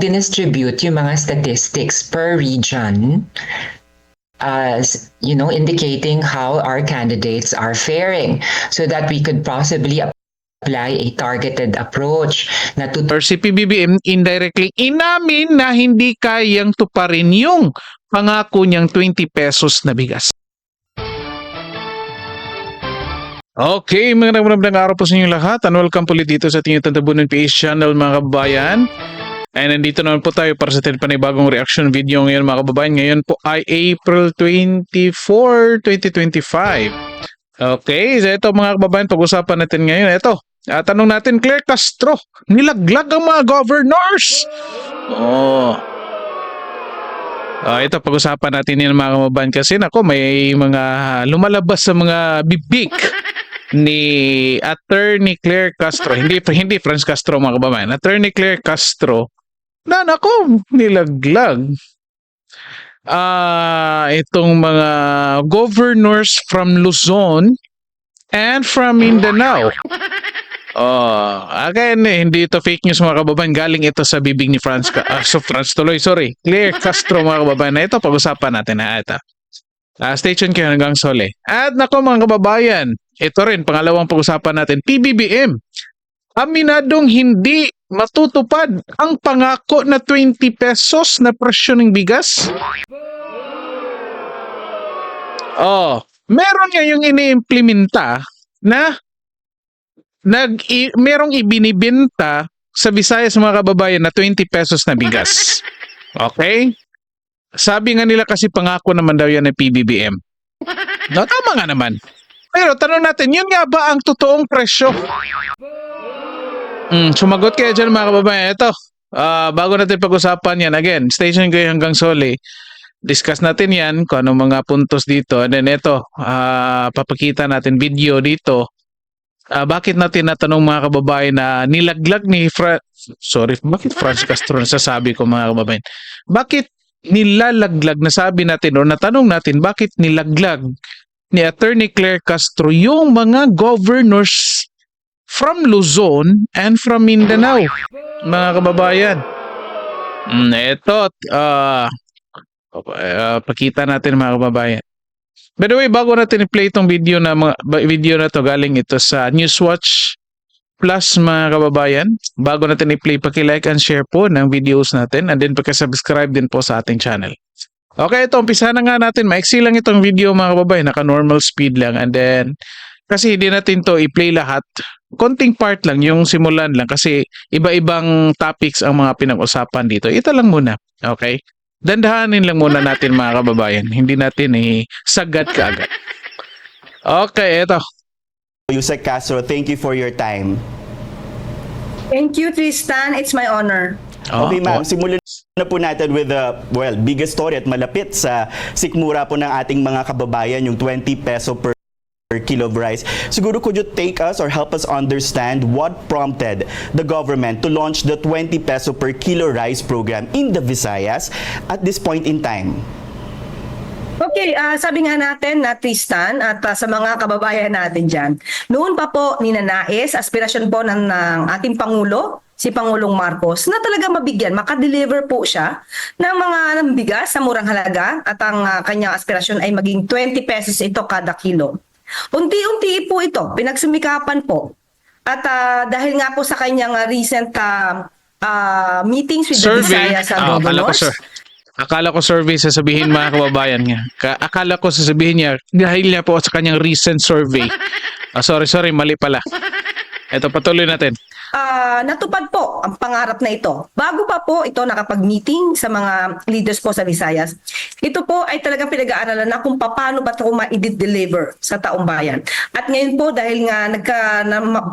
dinistribute yung mga statistics per region, as indicating how our candidates are faring, so that we could possibly apply a targeted approach na Or si PBBM indirectly inamin na hindi kayang tuparin yung pangako niyang 20 pesos na bigas. Okay, magandang araw po sa inyo lahat and welcome po ulit dito sa ating Tantabunan PH channel mga kababayan. And nandito naman po tayo para sa ating panibagong reaction video ngayon mga kababayan. Ngayon po ay April 24, 2025. Okay, so ito mga kababayan, pag-usapan natin ngayon. Ito, tanong natin, Claire Castro, nilaglag ang mga governors. Ito, pag-usapan natin yan mga kababayan kasi nako, may mga lumalabas sa mga bibig ni Attorney Claire Castro, hindi Franz Castro mga kababayan, Attorney Claire Castro, na nako, nilaglag itong mga governors from Luzon and from Mindanao. Again, hindi ito fake news mga kababayan, galing ito sa bibig ni Claire Castro mga kababayan. Na ito, pag-usapan natin na ito. Stay tuned kayo hanggang sole. At nako mga kababayan, ito rin, pangalawang pag-usapan natin, PBBM. Aminadong hindi matutupad ang pangako na 20 pesos na presyo ng bigas. Meron ngayong iniimplementa na merong ibinibenta sa Visayas mga kababayan na 20 pesos na bigas. Okay? Sabi nga nila kasi pangako naman daw yan ng PBBM. No, tama nga naman. Pero tanong natin, yun nga ba ang totoong presyo? Sumagot kayo dyan mga kababayan. Ito, bago natin pag-usapan yan, again, station kayo hanggang sole. Discuss natin yan, kung anong mga puntos dito. And then ito, papakita natin video dito. Bakit natin natanong mga kababayan na nilaglag ni bakit Franz Castro nasasabi ko mga kababayan? Bakit nilalaglag, nasabi natin o natanong natin, bakit nilaglag ni Attorney Claire Castro yung mga governors from Luzon and from Mindanao, mga kababayan? Ito, pakita natin mga kababayan. By the way, bago natin i-play itong video na to, galing ito sa Newswatch Plus mga kababayan. Bago natin i-play, paki-like and share po ng videos natin and then paki-subscribe din po sa ating channel. Okay, ito, umpisa na nga natin. Maiksi lang itong video mga kababayan, naka-normal speed lang, and then kasi hindi natin to i-play lahat. Konting part lang, yung simulan lang kasi iba-ibang topics ang mga pinag-usapan dito. Ito lang muna, okay? Dandahanin lang muna natin mga kababayan. Hindi natin sagad kaagad. Okay, ito. Yusek Castro, thank you for your time. Thank you, Tristan. It's my honor. Okay, ma'am. Simulan na po natin with the, biggest story at malapit sa sikmura po ng ating mga kababayan, yung 20 peso per kilo of rice. Siguro could you take us or help us understand what prompted the government to launch the 20 peso per kilo rice program in the Visayas at this point in time? Okay, sabi nga natin na Tristan at sa mga kababayan natin dyan, noon pa po ninanais, aspirasyon po ng ating Pangulo, si Pangulong Marcos, na talaga mabigyan, makadeliver po siya ng mga bigas sa murang halaga at ang kanyang aspirasyon ay maging 20 pesos ito kada kilo. Unti-unti po ito, pinagsumikapan po. At dahil nga po sa kanyang recent meetings with the Visayas governors. Akala ko survey sasabihin mga kababayan niya. Akala ko sasabihin niya dahil niya po sa kanyang recent survey. Sorry, mali pala. Ito, patuloy natin. Natupad po ang pangarap na ito. Bago pa po ito nakapag-meeting sa mga leaders po sa Visayas, ito po ay talagang pinag-aaralan na kung paano ba ito ma-deliver sa taong bayan. At ngayon po dahil nga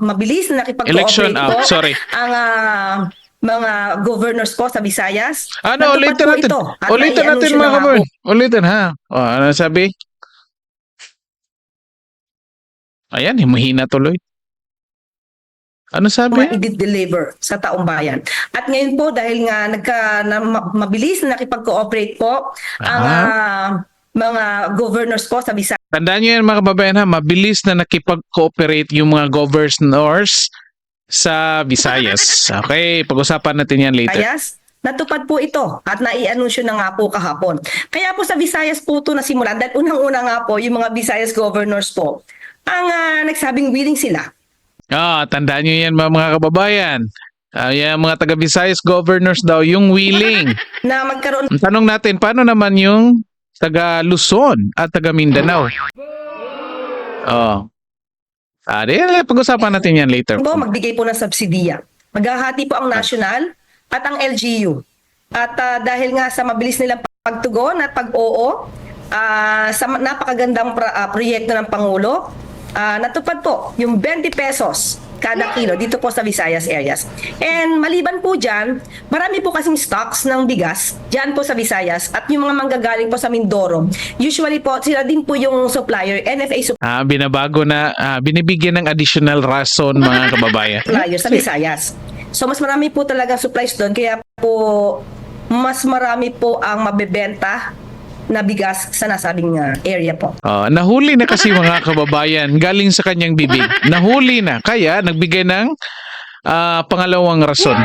mabilis na nakipag-cooperate po ang mga governors po sa Visayas. Ulitin natin. Ulitin natin mga kababayan. Ulitin ha. Ano sabi? Ayan, mahina tuloy. Ano sabi? I-deliver sa taong bayan. At ngayon po dahil nga mabilis na nakipag-cooperate po ang mga governors po sa Visayas. Tandaan niyo yan mga kababayan ha, mabilis na nakipag-cooperate yung mga governors sa Visayas. Okay, pag-usapan natin yan later. natupad po ito at nai-anunsyo na nga po kahapon. Kaya po sa Visayas po ito nasimulan dahil unang-una nga po yung mga Visayas governors po ang nagsabing willing sila. Tandaan nyo yan mga kababayan. Yung mga taga Visayas governors daw, yung willing. Na magkaroon Ang tanong natin, paano naman yung taga Luzon at taga Mindanao? Pag-usapan natin yan later. po magbigay po ng subsidiya. Maghahati po ang national at ang LGU. At dahil nga sa mabilis nilang pagtugon at pag-oo sa napakagandang proyekto ng Pangulo, natupad po yung 20 pesos kada kilo dito po sa Visayas areas. And maliban po dyan, marami po kasing stocks ng bigas dyan po sa Visayas at yung mga manggagaling po sa Mindoro. Usually po, sila din po yung supplier, NFA Binabago na, binibigyan ng additional rason mga kababayan. supplier sa Visayas. So mas marami po talaga supplies doon, kaya po mas marami po ang mabebenta na bigas sa nasabing area po. Nahuli na kasi mga kababayan galing sa kanyang bibig. Nahuli na. Kaya nagbigay ng pangalawang rason.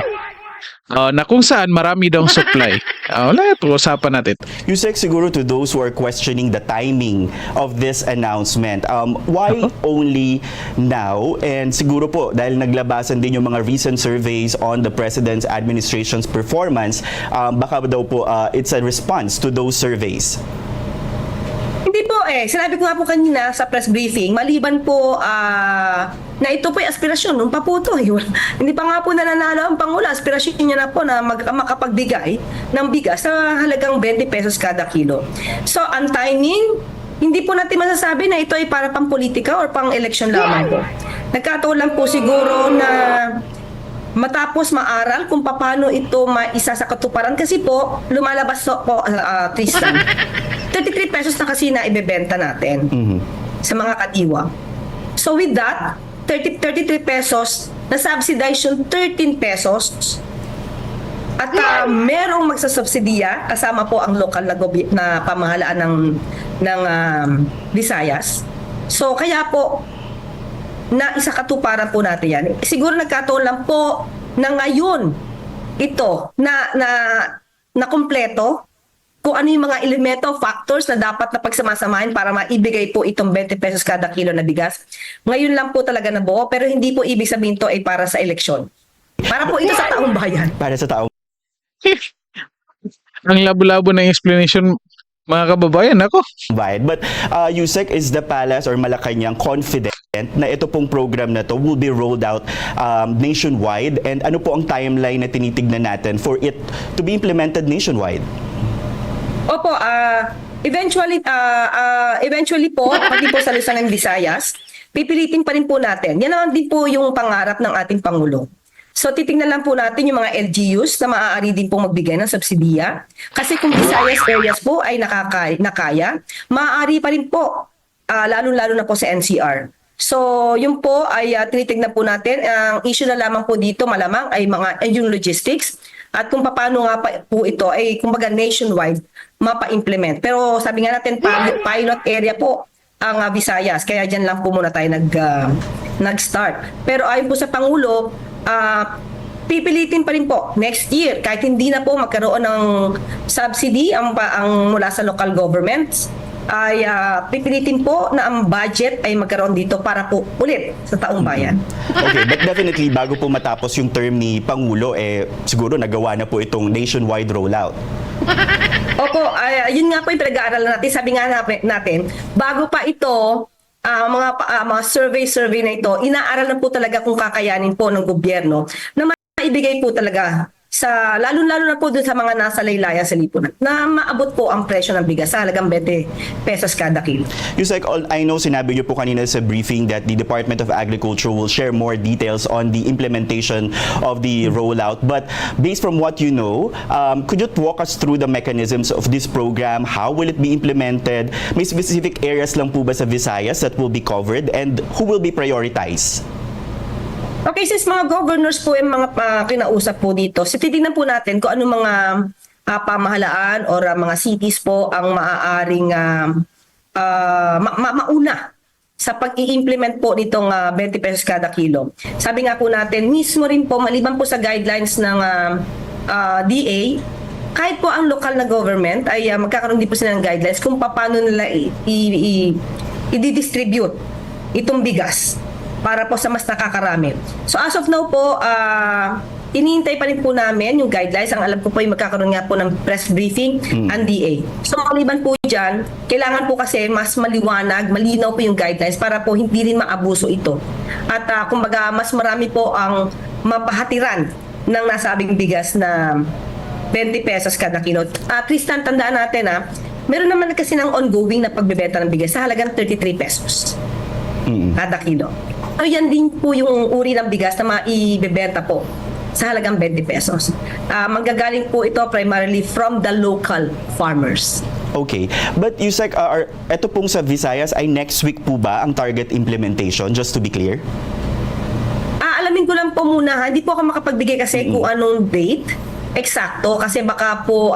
Na kung saan marami daw supply. Wala, usapan natin. Yusek, siguro to those who are questioning the timing of this announcement, why only now? And siguro po, dahil naglabasan din yung mga recent surveys on the President's administration's performance, baka daw po it's a response to those surveys. Hindi po sinabi ko nga po kanina sa press briefing, maliban po na ito po ay aspirasyon, nung pa po ito. Hindi pa nga po nananalo ang Pangulo, aspirasyon niya na po na makapagbigay ng bigas sa halagang 20 pesos kada kilo. So, ang timing, hindi po natin masasabi na ito ay para pang politika or pang election lamang po. Nagkataon lang po siguro na matapos maaral kung paano ito maisa sa katuparan kasi po lumalabas po Tristan 33 pesos na kasi na ibebenta natin sa mga kadiwa. So with that 33 pesos na subsidize yung 13 pesos at merong magsasubsidiya kasama po ang lokal na pamahalaan ng Visayas. So kaya po na isa katuparan po natin yan. Siguro nagkataon lang po na ngayon ito na kumpleto kung ano yung mga elemento, factors na dapat na pagsamasamahin para maibigay po itong 20 pesos kada kilo na bigas. Ngayon lang po talaga nabuo, pero hindi po ibig sabihin to ay para sa eleksyon. Para po ito sa taong bayan. Para sa taong Ang labo-labo ng explanation mga kababayan, ako. bayan. But Yusek, is the Palace or Malacanang confident na ito pong program na to will be rolled out nationwide? And ano po ang timeline na tinitignan natin for it to be implemented nationwide? Opo, eventually po, pati po sa Luzon and Visayas, pipilitin pa rin po natin. Yan naman din po yung pangarap ng ating Pangulo. So titingnan lang po natin yung mga LGUs na maaari din po magbigay ng subsidiya. Kasi kung Visayas areas po ay nakaya, maaari pa rin po, lalo-lalo na po sa NCR. So yun po ay tinitingnan po natin. Ang issue na lamang po dito malamang ay yung logistics at kung paano nga po ito ay kumbaga nationwide mapa-implement. Pero sabi nga natin pilot area po ang Visayas. Kaya dyan lang po muna tayo nag-start. Pero ayon po sa Pangulo, pipilitin pa rin po next year kahit hindi na po magkaroon ng subsidy ang mula sa local governments ay pipilitin po na ang budget ay magkaroon dito para po ulit sa taong bayan. Okay, but definitely bago po matapos yung term ni Pangulo, siguro nagawa na po itong nationwide rollout. Opo, yun nga po yung pinag-aaralan natin. Sabi nga natin, bago pa ito, mga survey na ito, inaaral na po talaga kung kakayanin po ng gobyerno na maibigay po talaga sa lalo-lalo na po dun sa mga nasa laylayan sa lipunan na maabot po ang presyo ng bigas sa halagang 20 pesos kada kilo. Yusek, I know sinabi niyo po kanina sa briefing that the Department of Agriculture will share more details on the implementation of the rollout. But based from what you know, could you walk us through the mechanisms of this program? How will it be implemented? May specific areas lang po ba sa Visayas that will be covered? And who will be prioritized? Okay, since mga governors po yung mga kinausap po dito, titignan po natin kung ano mga pamahalaan or mga cities po ang maaaring mauna sa pag-i-implement po nitong 20 pesos kada kilo. Sabi nga po natin, mismo rin po, maliban po sa guidelines ng DA, kahit po ang lokal na government ay magkakaroon din po sila ng guidelines kung paano nila i-distribute itong bigas para po sa mas nakakarami. So as of now po, iniintay pa rin po namin yung guidelines. Ang alam ko po ay magkakaroon nga po ng press briefing ang DA. So maliban po dyan, kailangan po kasi mas maliwanag, malinaw po yung guidelines para po hindi rin maabuso ito. At kumbaga mas marami po ang mapahatiran ng nasabing bigas na 20 pesos kada kilo. Tristan, tandaan natin meron naman kasi ng ongoing na pagbebenta ng bigas sa halagang 33 pesos kada kilo. So yan din po yung uri ng bigas na maibebenta po sa halagang 20 pesos. Manggagaling po ito primarily from the local farmers. Okay. But Yusek, eto pong sa Visayas ay next week po ba ang target implementation, just to be clear? Alamin ko lang po muna, hindi po ako makapagbigay kasi kung anong date eksakto kasi baka po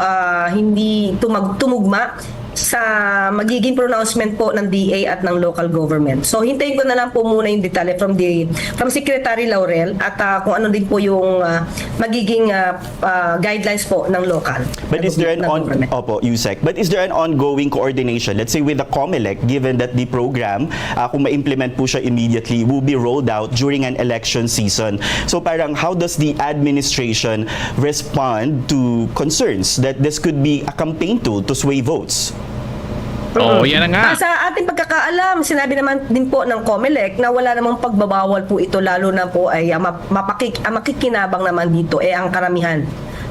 hindi tumugma sa magiging pronouncement po ng DA at ng local government. So hintayin ko na lang po muna yung detalye from Secretary Laurel at kung ano din po yung magiging guidelines po ng local. But is there an Yusek, but is there an ongoing coordination, let's say with the COMELEC, given that the program, kung ma-implement po siya immediately, will be rolled out during an election season? So parang how does the administration respond to concerns that this could be a campaign tool to sway votes? Oh, yan na nga. Sa ating pagkakaalam, sinabi naman din po ng COMELEC na wala namang pagbabawal po ito, lalo na po ay makikinabang naman dito ang karamihan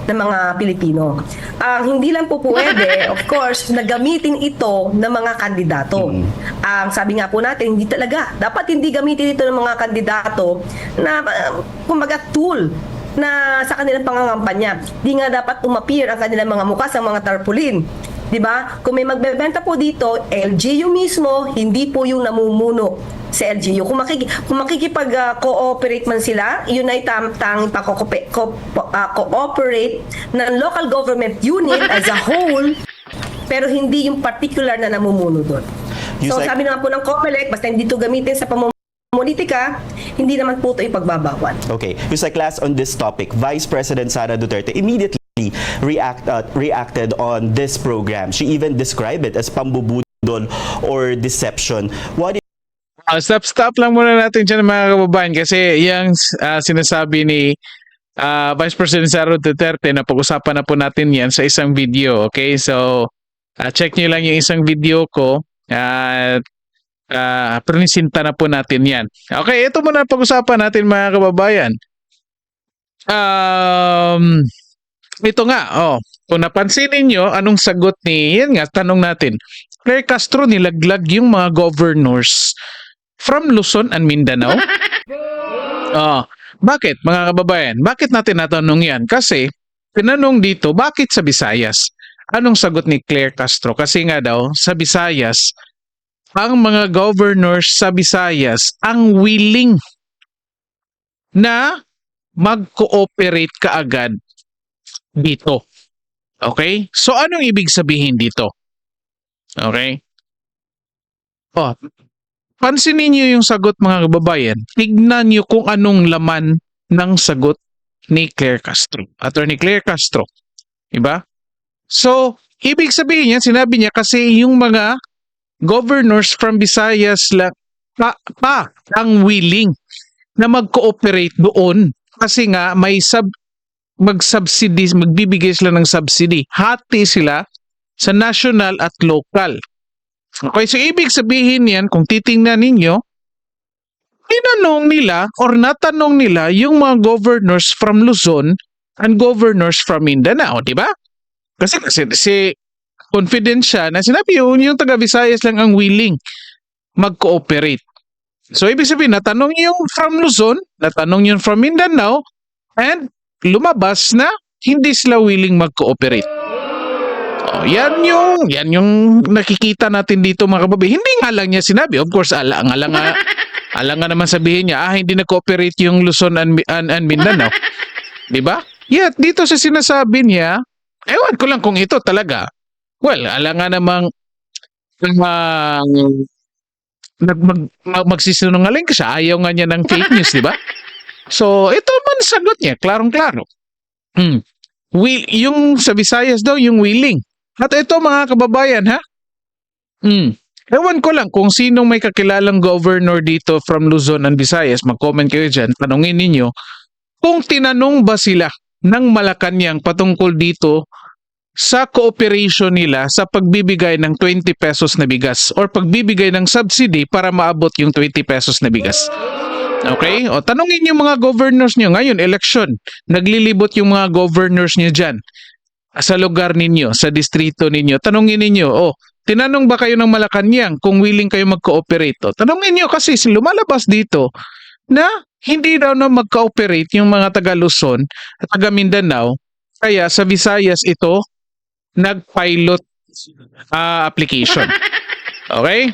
ng mga Pilipino. Ang hindi lang po pwede, of course, na gamitin ito ng mga kandidato. Ang sabi nga po natin, hindi talaga. Dapat hindi gamitin ito ng mga kandidato na kumbaga tool na sa kanilang pangangampanya. Di nga dapat umappear ang kanilang mga mukha sa mga tarpaulin. 'Di ba? Kung may magbebenta po dito, LGU mismo, hindi po yung namumuno sa LGU. Kung makikipag-cooperate man sila, yun ay tanging cooperate ng local government unit as a whole, pero hindi yung particular na namumuno doon. So sabi naman po ng COMELEC, basta hindi ito gamitin sa politika, hindi naman po ito ipagbabawal. Okay. Yusek, last on this topic, Vice President Sara Duterte immediately reacted on this program. She even described it as pambubudol or deception. What Stop lang muna natin dyan mga kababayan kasi yung sinasabi ni Vice President Sara Duterte na pag-usapan na po natin yan sa isang video. Okay, so check nyo lang yung isang video ko at prinisinta na po natin yan. Okay, ito muna pag-usapan natin mga kababayan. Ito nga, kung napansin ninyo, anong sagot yan nga, tanong natin. Claire Castro nilaglag yung mga governors from Luzon and Mindanao. Bakit mga kababayan? Bakit natin natanong yan? Kasi, tinanong dito, bakit sa Visayas? Anong sagot ni Claire Castro? Kasi nga daw, sa Visayas, ang mga governors sa Visayas ang willing na mag-cooperate kaagad dito. Okay? So, anong ibig sabihin dito? Okay? Pansinin niyo yung sagot mga kababayan. Tignan niyo kung anong laman ng sagot ni Claire Castro. Attorney Claire Castro. Diba? So, ibig sabihin niya, sinabi niya kasi yung mga governors from Visayas lang pa ang willing na mag-cooperate doon kasi nga may magbibigay sila ng subsidy. Hati sila sa national at local. Okay, so ibig sabihin yan, kung titingnan ninyo, tinanong nila or natanong nila yung mga governors from Luzon and governors from Mindanao, di ba? Kasi si confident siya na sinabi yung taga Visayas lang ang willing mag-cooperate. So ibig sabihin, natanong yung from Luzon, natanong yung from Mindanao, and lumabas na hindi sila willing mag-cooperate. Yan yung nakikita natin dito mga kababayan. Hindi nga lang niya sinabi. Of course, alang nga naman sabihin niya, hindi na-cooperate yung Luzon and Mindanao. Diba? Yet, dito sa sinasabi niya, ewan ko lang kung ito talaga. Well, alang nga namang magsisinungaling ka siya. Ayaw nga niya ng fake news, diba? So, ito man sagot niya. Klarong-klaro. Yung sa Visayas daw, yung willing. At ito mga kababayan ha, ewan ko lang kung sinong may kakilalang governor dito from Luzon and Visayas, mag-comment kayo dyan, tanungin ninyo, kung tinanong ba sila ng Malacanang patungkol dito sa cooperation nila sa pagbibigay ng 20 pesos na bigas or pagbibigay ng subsidy para maabot yung 20 pesos na bigas. Okay? O tanungin yung mga governors nyo ngayon, election. Naglilibot yung mga governors nyo dyan sa lugar ninyo, sa distrito ninyo. Tanungin ninyo, tinanong ba kayo ng Malacanang kung willing kayo mag-cooperate? O, tanungin nyo kasi lumalabas dito na hindi daw na mag-cooperate yung mga taga Luzon at taga Mindanao. Kaya sa Visayas ito, nag-pilot application. Okay?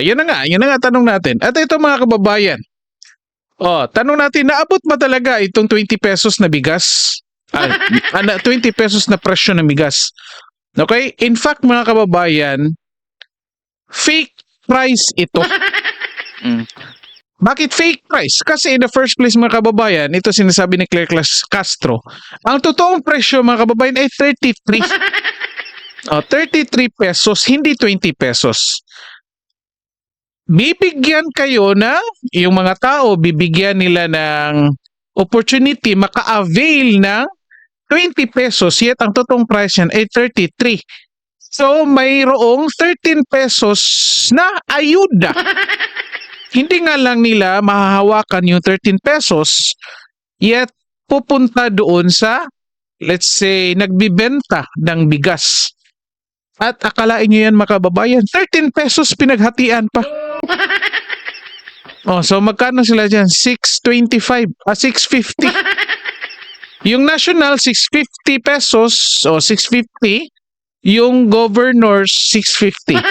Yun na nga tanong natin. At ito mga kababayan, tanong natin, naabot ba talaga itong 20 pesos na bigas? 20 pesos na presyo ng bigas. Okay? In fact, mga kababayan, fake price ito. Bakit fake price? Kasi in the first place, mga kababayan, ito sinasabi ni Claire Castro, ang totoong presyo, mga kababayan, ay 33. 33 pesos, hindi 20 pesos. Bibigyan kayo yung mga tao, bibigyan nila ng opportunity maka-avail ng 20 pesos, yet ang totoong price yan ay 33. So, mayroong 13 pesos na ayuda. Hindi nga lang nila mahahawakan yung 13 pesos, yet pupunta doon sa, let's say, nagbibenta ng bigas. At akalain nyo yan mga kababayan, 13 pesos pinaghatian pa. So magkano sila dyan? 625, 650. Yung national, 650 pesos, 650. Yung governors, 650.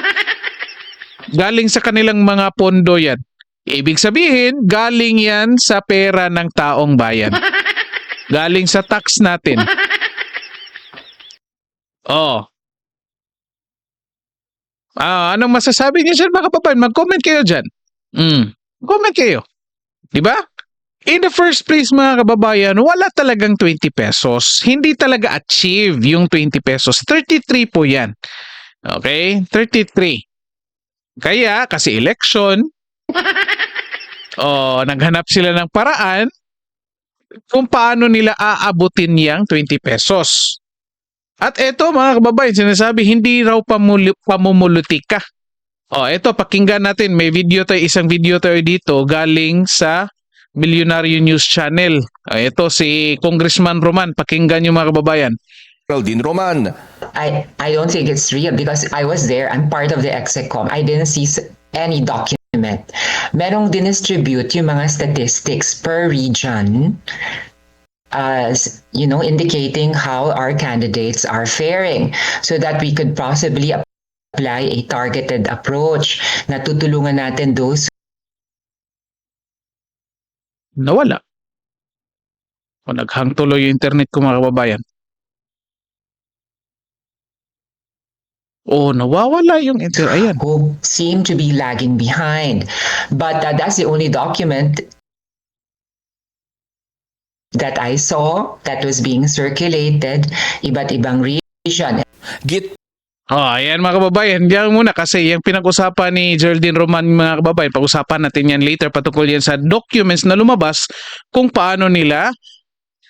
Galing sa kanilang mga pondo yan. Ibig sabihin, galing yan sa pera ng taong bayan. Galing sa tax natin. Anong masasabi niyo dyan mga kababayan? Mag-comment kayo dyan. Comment kayo. Diba? In the first place mga kababayan, wala talagang 20 pesos. Hindi talaga achieve yung 20 pesos. 33 po yan. Okay? 33. Kaya, kasi election, naghanap sila ng paraan kung paano nila aabutin yang 20 pesos. At eto mga kababayan, sinasabi hindi raw pamumulutika. Eto pakinggan natin, may isang video tayo dito galing sa Milyonaryo News Channel. Ito si Congressman Roman, pakinggan niyo mga kababayan. Geraldine Roman. I don't think it's real because I was there. I'm part of the Execom. I didn't see any document. Merong dinistribute yung mga statistics per region, indicating how our candidates are faring so that we could possibly apply a targeted approach na tutulungan natin those Nawala. Naghang tuloy yung internet ko mga kababayan. Nawawala yung internet. Ayan. who seem to be lagging behind. But that's the only document that I saw that was being circulated, iba't ibang region. Ayan mga kababayan, diyan muna kasi yung pinag-usapan ni Geraldine Roman mga kababayan, pag-usapan natin yan later patungkol yan sa documents na lumabas kung paano nila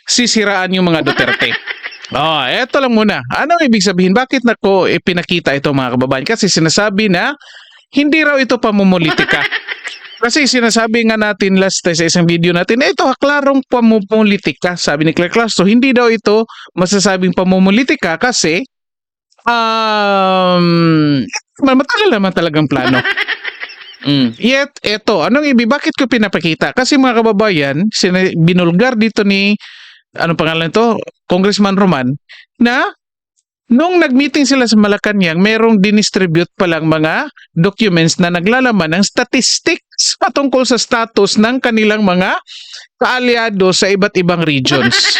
sisiraan yung mga Duterte. Eto lang muna. Ano ibig sabihin? Bakit nako ipinakita ito mga kababayan? Kasi sinasabi na hindi raw ito pamumulitika. Kasi sinasabi nga natin last sa isang video natin, ito klarong pamumulitika, sabi ni Claire Castro. Hindi daw ito masasabing pamumulitika kasi matagal naman talagang plano. Yet, bakit ko pinapakita? Kasi mga kababayan, binulgar dito ni, pangalan ito? Congressman Roman, na nung nag-meeting sila sa Malacanang, merong dinistribute palang mga documents na naglalaman ng statistics patungkol sa status ng kanilang mga kaalyado sa iba't ibang regions.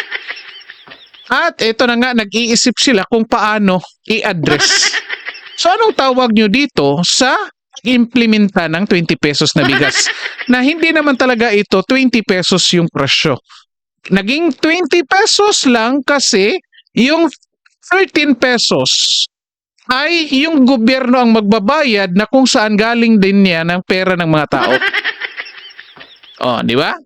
At ito na nga, nag-iisip sila kung paano i-address. So anong tawag nyo dito sa implementa ng 20 pesos na bigas? Na hindi naman talaga ito 20 pesos yung presyo. naging 20 pesos lang kasi yung 13 pesos ay yung gobyerno ang magbabayad na kung saan galing din niya ng pera ng mga tao. Oh, di ba?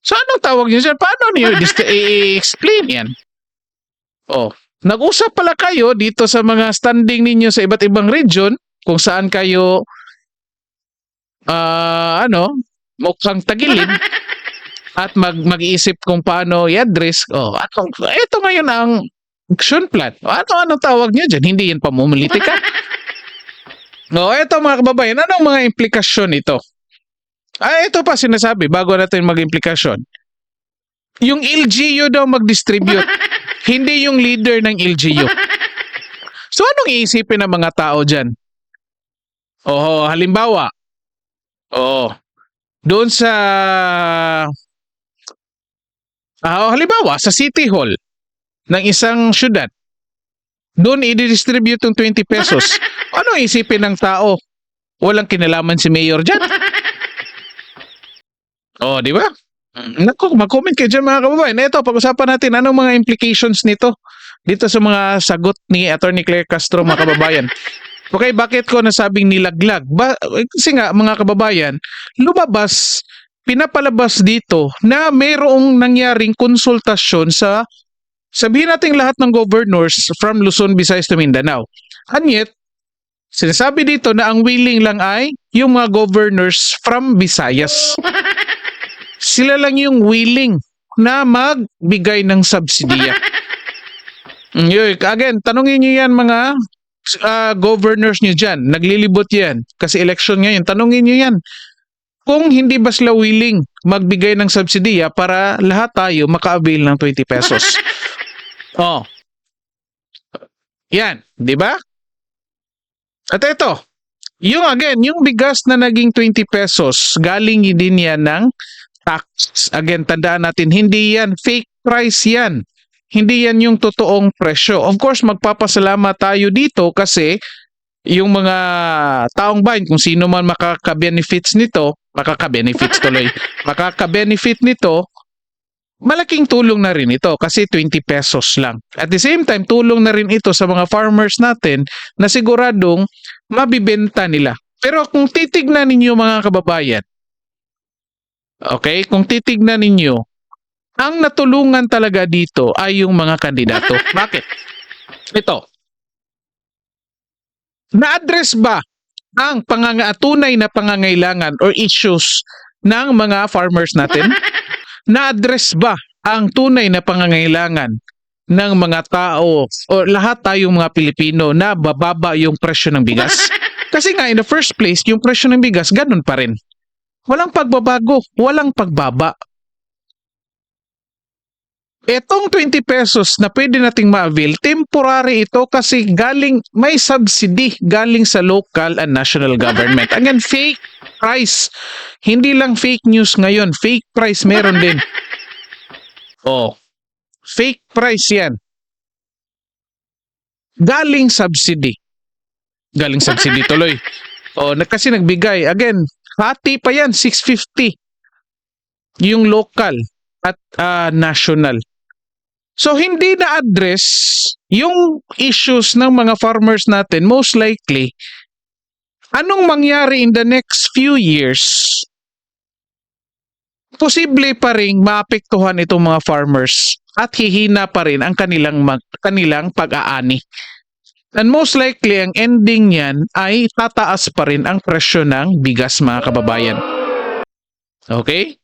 So anong tawag niyo dyan? Paano niyo i-explain yan? Oh, nag-usap pala kayo dito sa mga standing ninyo sa iba't ibang region kung saan kayo mukhang tagilid at mag-iisip kung paano i-address. Oh, ito ngayon ang action plan. Ano tawag niyo dyan? Hindi yan pamumulitika. No, eto mga kababayan, anong mga implikasyon ito? Ito pa sinasabi bago natin mag-implikasyon. Yung LGU daw mag-distribute, hindi yung leader ng LGU. So anong iisipin ng mga tao dyan? Halimbawa, doon sa halimbawa sa City Hall ng isang syudad, doon i-distribute yung 20 pesos. Ano isipin ng tao? Walang kinalaman si Mayor dyan. Di ba? Naku, mag-comment kayo dyan mga kababayan. Ito, pag-usapan natin anong mga implications nito dito sa mga sagot ni Attorney Claire Castro mga kababayan. Okay, bakit ko nasabing nilaglag? Kasi nga mga kababayan, pinapalabas dito na mayroong nangyaring konsultasyon sa sabihin natin lahat ng governors from Luzon, Visayas to Mindanao. And yet, sinasabi dito na ang willing lang ay yung mga governors from Visayas. Sila lang yung willing na magbigay ng subsidiya. Again, tanungin nyo yan mga governors nyo dyan. Naglilibot yan kasi election ngayon. Tanungin nyo yan. Kung hindi ba sila willing magbigay ng subsidiya para lahat tayo maka-avail ng 20 pesos. Yan, di ba? At ito, yung bigas na naging 20 pesos, galing din yan ng tax. Again, tandaan natin, hindi yan fake price yan. Hindi yan yung totoong presyo. Of course, magpapasalamat tayo dito kasi yung mga taong bayan, kung sino man makaka-benefit nito, malaking tulong na rin ito kasi 20 pesos lang. At the same time, tulong na rin ito sa mga farmers natin na siguradong mabibenta nila. Pero kung titignan ninyo mga kababayan, kung titignan ninyo, ang natulungan talaga dito ay yung mga kandidato. Bakit? Ito. Na-address ba ang tunay na pangangailangan or issues ng mga farmers natin? Na-address ba ang tunay na pangangailangan ng mga tao o lahat tayong mga Pilipino na bababa yung presyo ng bigas? Kasi nga in the first place, yung presyo ng bigas ganun pa rin. Walang pagbabago, walang pagbaba. Etong 20 pesos na pwede nating ma-avail, temporary ito kasi may subsidy galing sa local and national government. Again, fake price. Hindi lang fake news ngayon, fake price meron din. Fake price yan. Galing subsidy tuloy. Kasi nagbigay. Again, hati pa yan, 650. Yung local at national. So, hindi na-address yung issues ng mga farmers natin. Most likely, anong mangyari in the next few years, posible pa rin maapektuhan itong mga farmers at hihina pa rin ang kanilang pag-aani. And most likely, ang ending niyan ay tataas pa rin ang presyo ng bigas mga kababayan. Okay?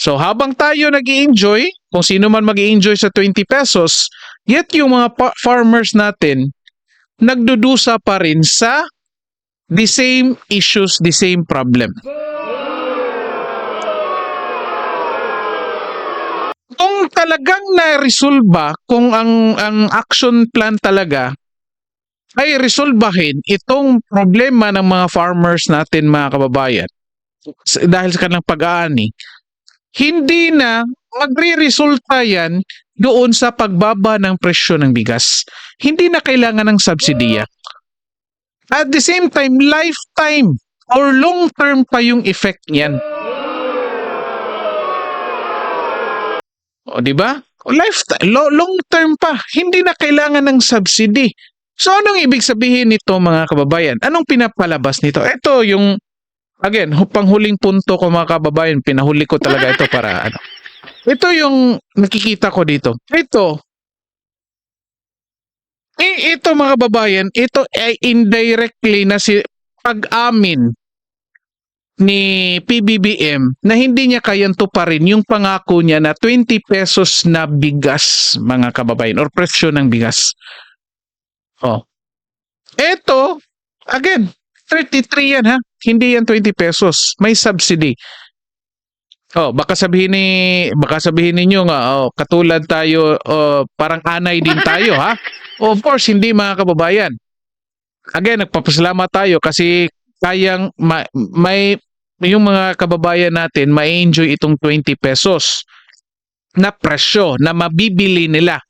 So habang tayo nag-i-enjoy, kung sino man mag-i-enjoy sa 20 pesos, yet yung mga farmers natin, nagdudusa pa rin sa the same issues, the same problem. Kung talagang na-resolba, kung ang action plan talaga ay resolbahin itong problema ng mga farmers natin mga kababayan dahil sa kanilang pag-aani, hindi na magre-resulta yan doon sa pagbaba ng presyo ng bigas. Hindi na kailangan ng subsidiya. At the same time, lifetime or long-term pa yung effect niyan. O, di ba? Long term pa. Hindi na kailangan ng subsidy. So, anong ibig sabihin nito mga kababayan? Anong pinapalabas nito? Ito yung, again, panghuling punto ko mga kababayan. Pinahuli ko talaga ito para ano. Ito yung nakikita ko dito. Ito mga kababayan, ito ay indirectly na pag-amin ni PBBM na hindi niya kayang tuparin yung pangako niya na 20 pesos na bigas, mga kababayan, or presyo ng bigas. Oh. Ito, again, 33 yan ha. Hindi yan 20 pesos. May subsidy. Oh, baka sabihin ninyo nga, katulad tayo, parang anay din tayo ha. Of course, hindi mga kababayan. Again, nagpapasalamat tayo kasi kayang may yung mga kababayan natin ma-enjoy itong 20 pesos na presyo na mabibili nila.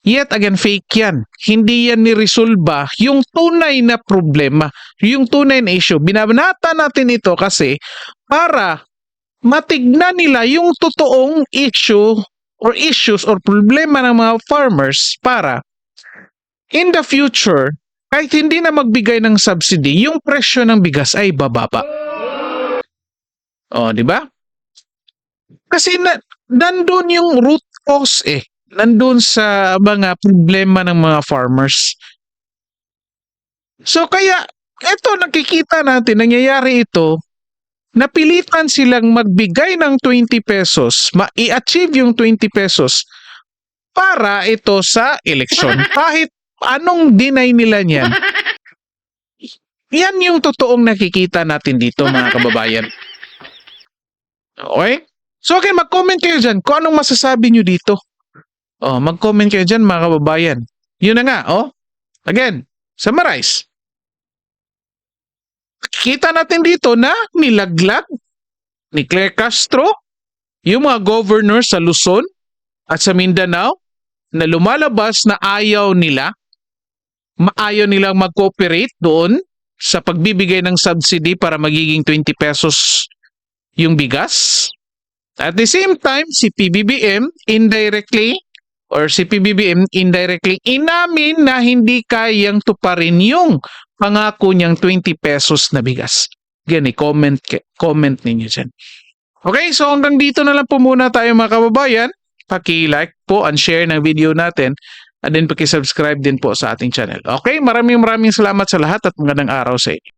Yet again, fake yan. Hindi yan niresolba yung tunay na problema, yung tunay na issue. Binabanata natin ito kasi para matignan nila yung totoong issue or issues or problema ng mga farmers para in the future, kahit hindi na magbigay ng subsidy, yung presyo ng bigas ay bababa. O, di ba? Kasi nandun yung root cause nandun sa mga problema ng mga farmers. So kaya, eto nakikita natin, nangyayari ito, napilitan silang magbigay ng 20 pesos, ma-i-achieve yung 20 pesos para ito sa eleksyon. Kahit anong deny nila niyan, yan yung totoong nakikita natin dito mga kababayan. Okay? So okay, mag-comment kayo dyan kung anong masasabi nyo dito. Mag-comment kayo dyan mga kababayan. Yun na nga, Again, summarize. Kita natin dito na nilaglag ni Claire Castro yung mga governor sa Luzon at sa Mindanao na lumalabas na ayaw nilang mag-cooperate doon sa pagbibigay ng subsidy para magiging 20 pesos yung bigas. At the same time, si PBBM indirectly inamin na hindi kayang tuparin yung pangako niyang 20 pesos na bigas. Again, comment ninyo dyan. Okay, so hanggang dito na lang po muna tayo mga kababayan. Paki-like po and share ng video natin and then paki-subscribe din po sa ating channel. Okay, maraming salamat sa lahat at magandang araw sa inyo.